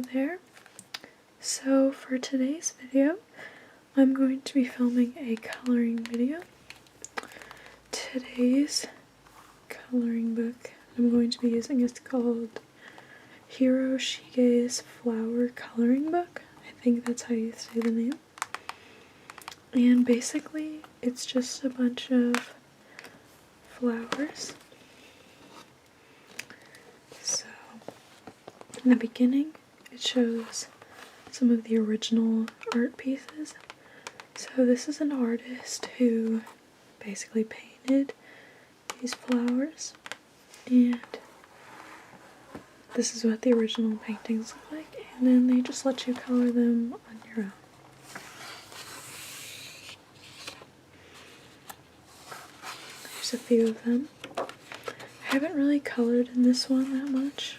there. So for today's video, I'm going to be filming a coloring video. Today's coloring book I'm going to be using is called Hiroshige's Flower Coloring Book. I think that's how you say the name. And basically, it's just a bunch of flowers. So, in the beginning, it shows some of the original art pieces. So this is an artist who basically painted these flowers, and this is what the original paintings look like, and then they just let you color them on your own. There's a few of them. I haven't really colored in this one that much,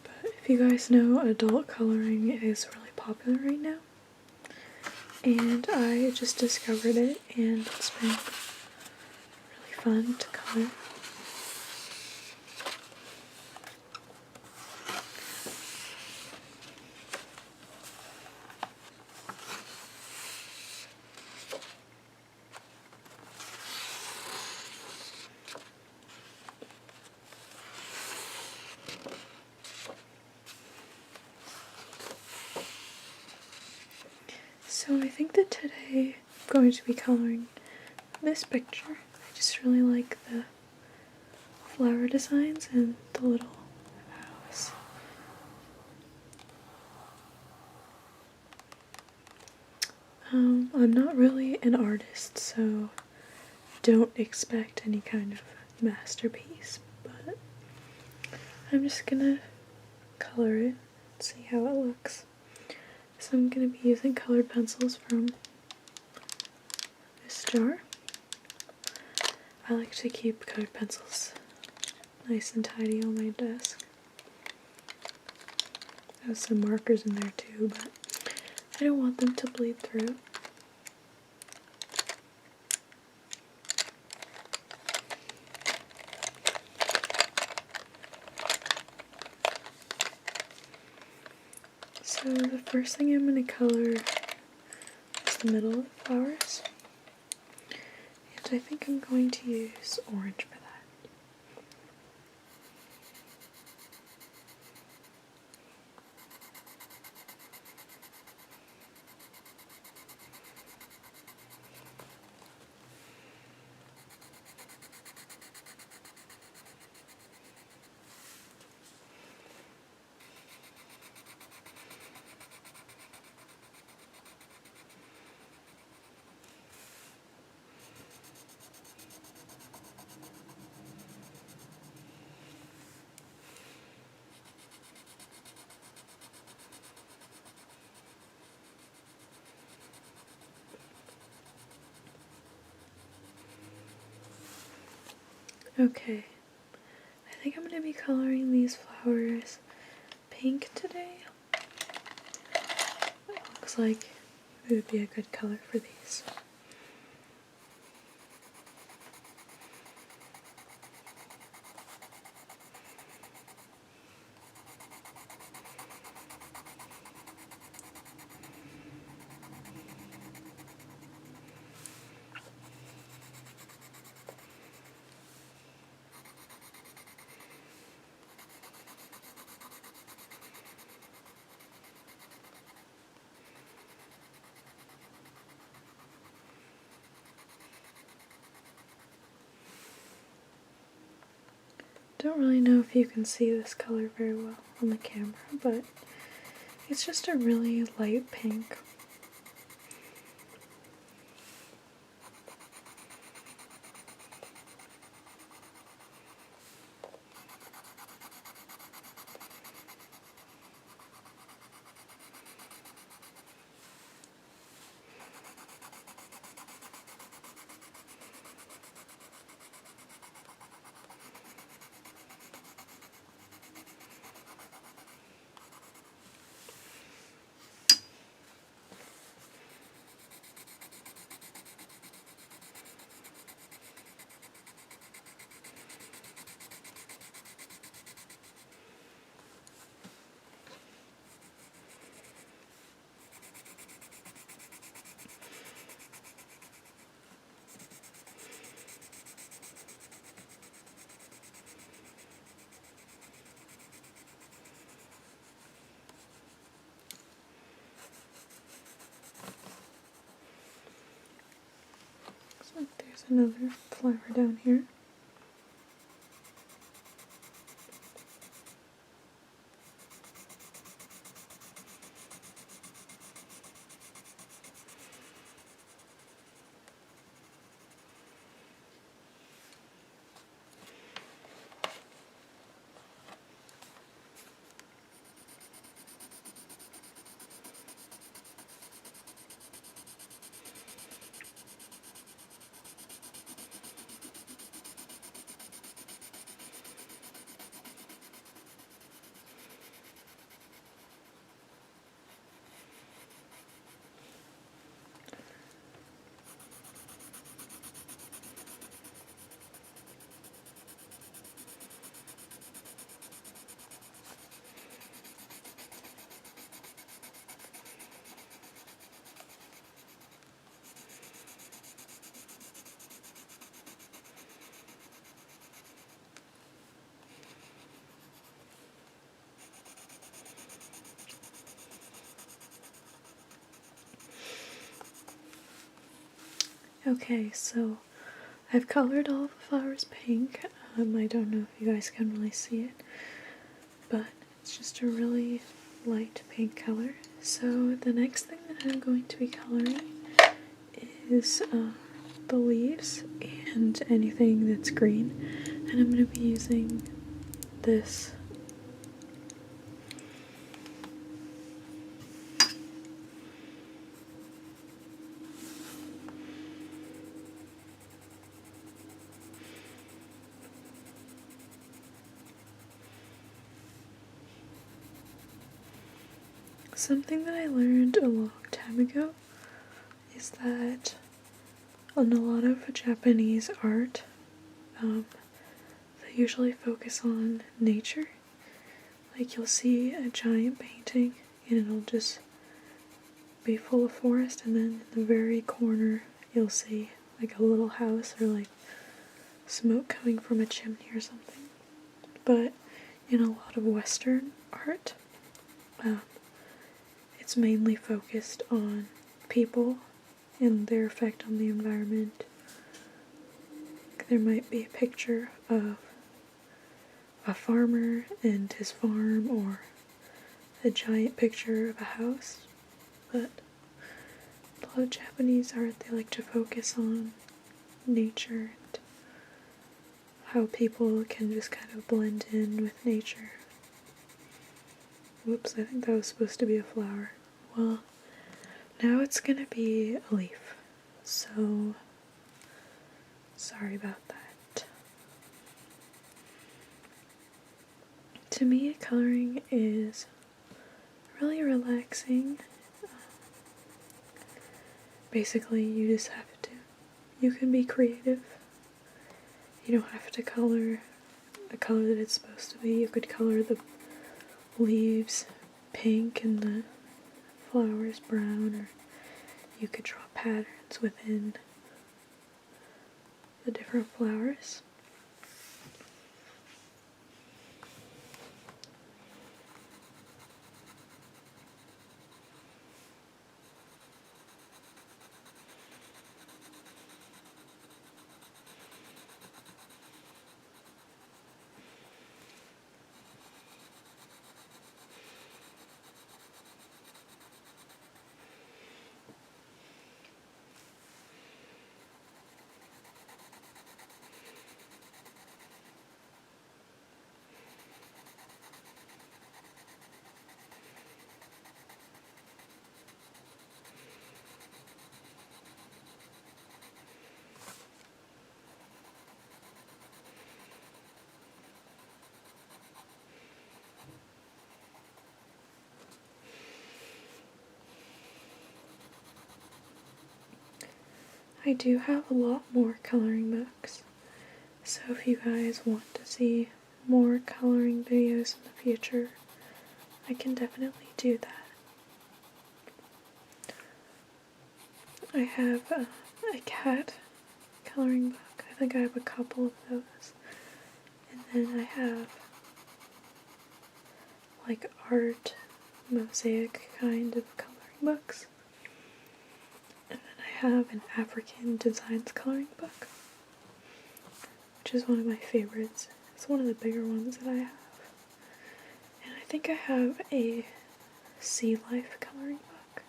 but if you guys know, adult coloring is really popular right now, and I just discovered it, and it's been really fun to color. So I think that today I'm going to be coloring this picture. I just really like the flower designs and the little house. I'm not really an artist, so don't expect any kind of masterpiece, but I'm just gonna color it, see how it looks. So I'm going to be using colored pencils from this jar. I like to keep colored pencils nice and tidy on my desk. I have some markers in there too, but I don't want them to bleed through. So the first thing I'm going to color is the middle of the flowers, and I think I'm going to use orange for that. Okay, I think I'm going to be coloring these flowers pink today. It looks like it would be a good color for these. Don't really know if you can see this color very well on the camera, but it's just a really light pink. another flower down here. Okay, so I've colored all the flowers pink. I don't know if you guys can really see it, but it's just a really light pink color. So the next thing that I'm going to be coloring is the leaves and anything that's green, and I'm going to be using this Something that I learned a long time ago is that in a lot of Japanese art, they usually focus on nature. Like you'll see a giant painting and it'll just be full of forest, and then in the very corner you'll see like a little house or like smoke coming from a chimney or something. But in a lot of Western art, it's mainly focused on people and their effect on the environment. There might be a picture of a farmer and his farm, or a giant picture of a house, but a lot of Japanese art, they like to focus on nature and how people can just kind of blend in with nature. Whoops, I think that was supposed to be a flower. Well, now it's gonna be a leaf, so sorry about that. To me, coloring is really relaxing. Basically, you can be creative. You don't have to color the color that it's supposed to be. You could color the leaves pink and the flowers brown, or you could draw patterns within the different flowers. I do have a lot more coloring books, so if you guys want to see more coloring videos in the future, I can definitely do that. I have a cat coloring book. I think I have a couple of those. And then I have like art, mosaic kind of coloring books. And then I have an African designs coloring book. which is one of my favorites. It's one of the bigger ones that I have. And I think I have a sea life coloring book.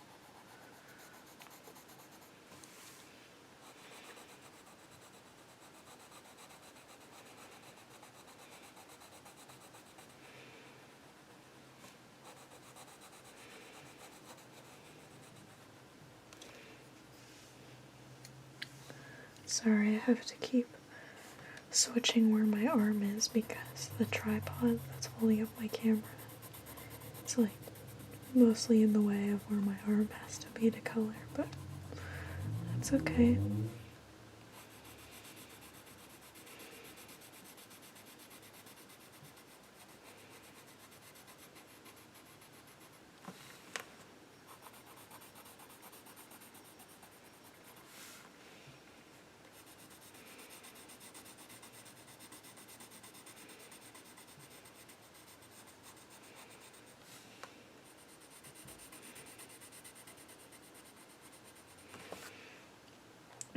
Sorry, I have to keep switching where my arm is because the tripod that's holding up my camera, it's like mostly in the way of where my arm has to be to color, but that's okay.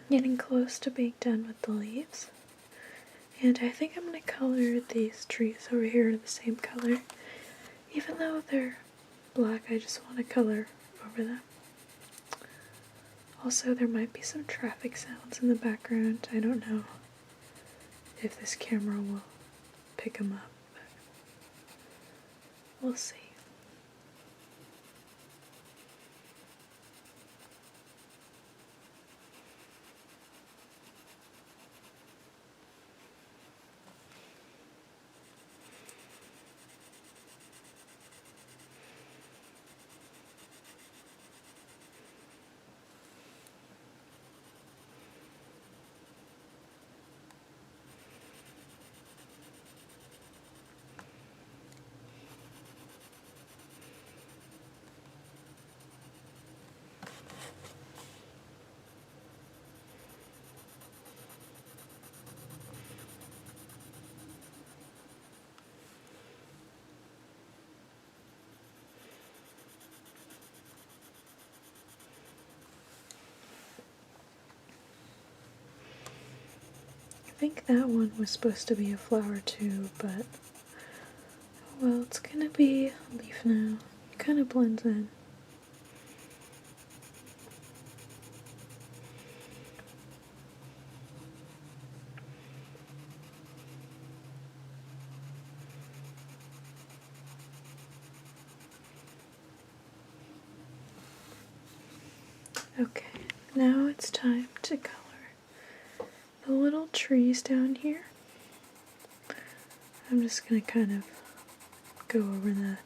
Getting close to being done with the leaves. And I think I'm going to color these trees over here the same color. Even though they're black, I just want to color over them. Also, there might be some traffic sounds in the background. I don't know if this camera will pick them up, but we'll see. I think that one was supposed to be a flower too, but well, it's gonna be a leaf now. It kind of blends in. Okay, now it's time to color the little trees down here. I'm just gonna kind of go over the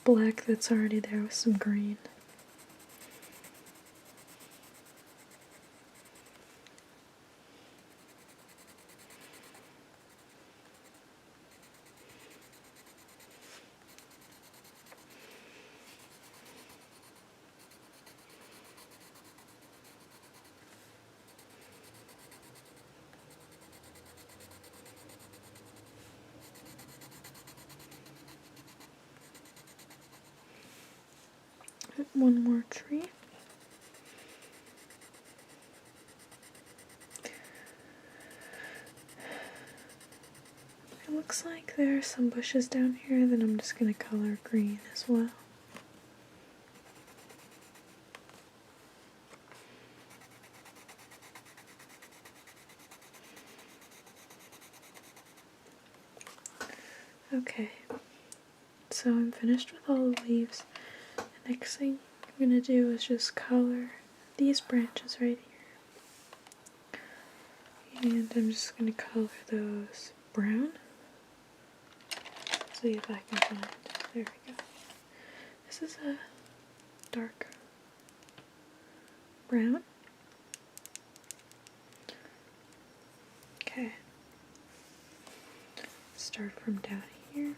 black that's already there with some green. One more tree. It looks like there are some bushes down here that I'm just going to color green as well. Okay, so I'm finished with all the leaves. The next thing I'm going to do is just color these branches right here. And I'm just going to color those brown. See if I can find, there we go. This is a dark brown. Okay. Start from down here.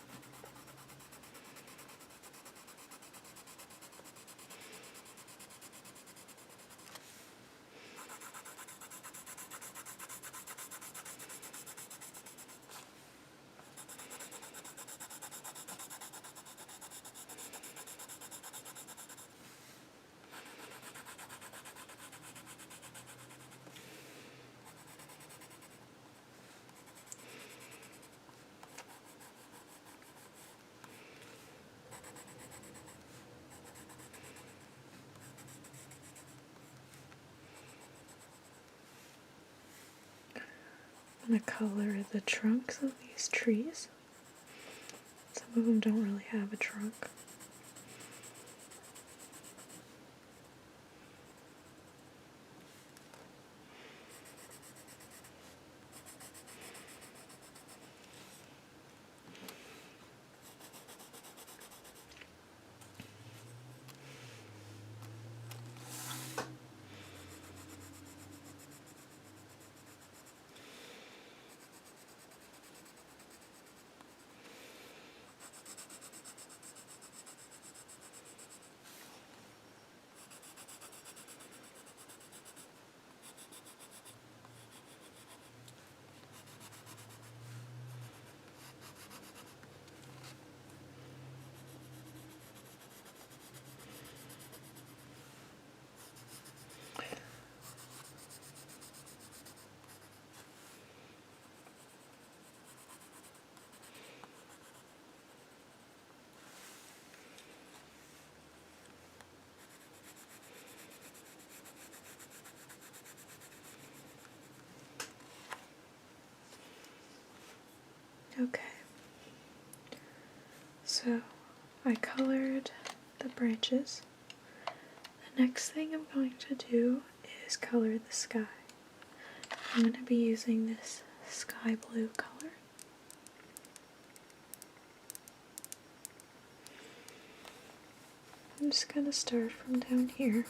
I'm going to color the trunks of these trees. Some of them don't really have a trunk. Okay, so I colored the branches. The next thing I'm going to do is color the sky. I'm going to be using this sky blue color. I'm just going to start from down here.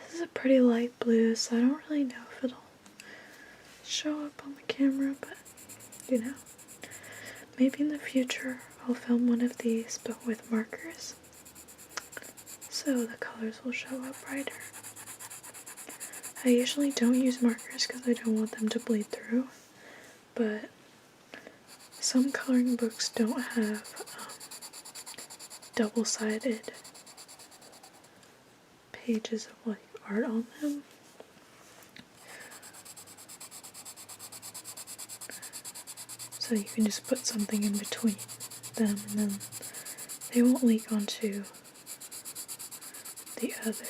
This is a pretty light blue, so I don't really know if it'll show up on the camera, but you know, maybe in the future I'll film one of these but with markers, so the colors will show up brighter. I usually don't use markers because I don't want them to bleed through, but some coloring books don't have double-sided pages of like art on them. So you can just put something in between them and then they won't leak onto the others.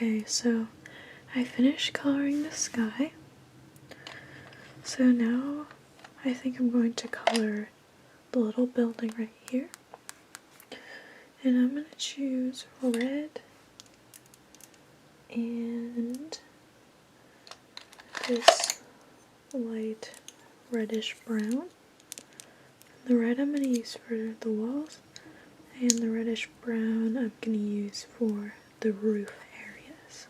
Okay, so I finished coloring the sky. So now I think I'm going to color the little building right here. And I'm going to choose red and this light reddish brown. The red I'm going to use for the walls, and the reddish brown I'm going to use for the roof areas.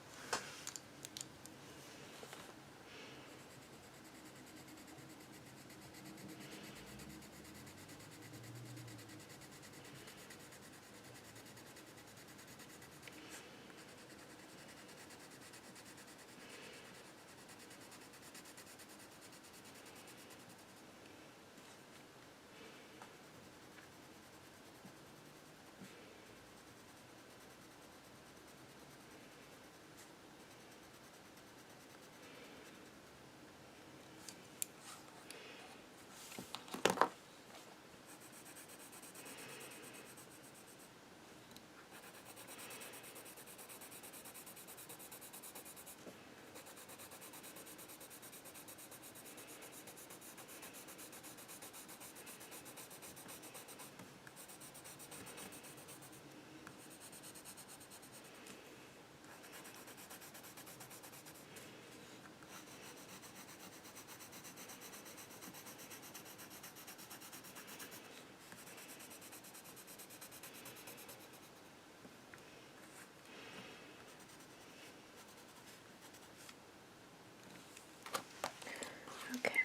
Okay,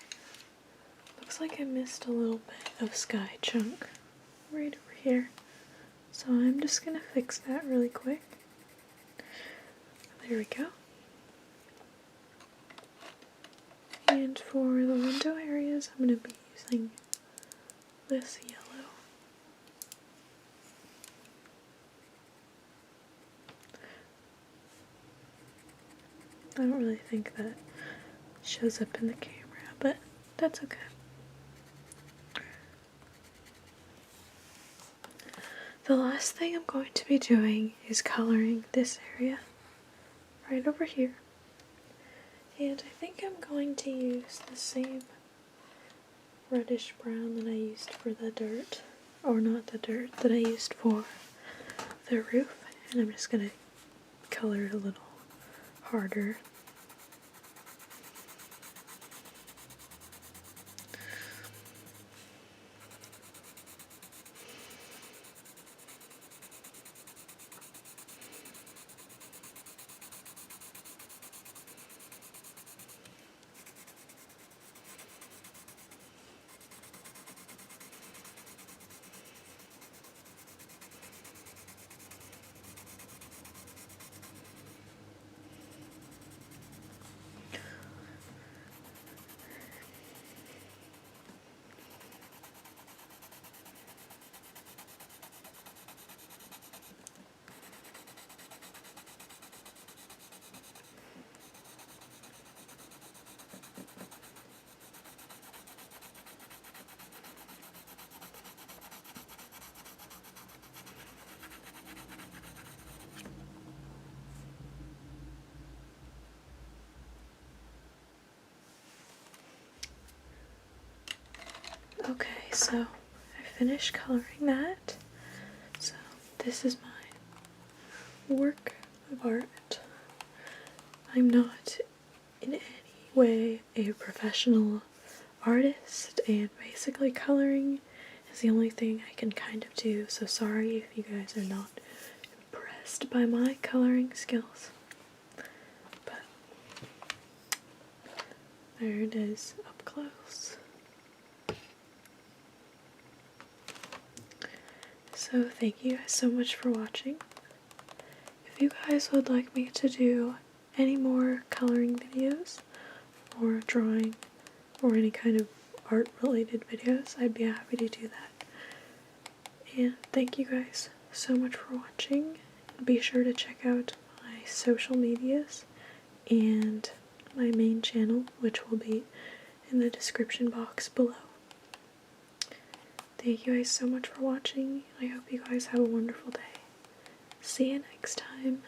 looks like I missed a little bit of sky chunk right over here. So I'm just going to fix that really quick. There we go. And for the window areas, I'm going to be using this yellow. I don't really think that shows up in the camera, but that's okay. The last thing I'm going to be doing is coloring this area right over here. And I think I'm going to use the same reddish brown that I used for the dirt, or not the dirt, that I used for the roof. And I'm just going to color it a little harder. Okay, so I finished coloring that. So this is my work of art. I'm not in any way a professional artist, and basically coloring is the only thing I can kind of do, so sorry if you guys are not impressed by my coloring skills. But there it is up close. So thank you guys so much for watching. If you guys would like me to do any more coloring videos or drawing or any kind of art related videos, I'd be happy to do that. And thank you guys so much for watching. Be sure to check out my social medias and my main channel, which will be in the description box below. Thank you guys so much for watching. I hope you guys have a wonderful day. See you next time.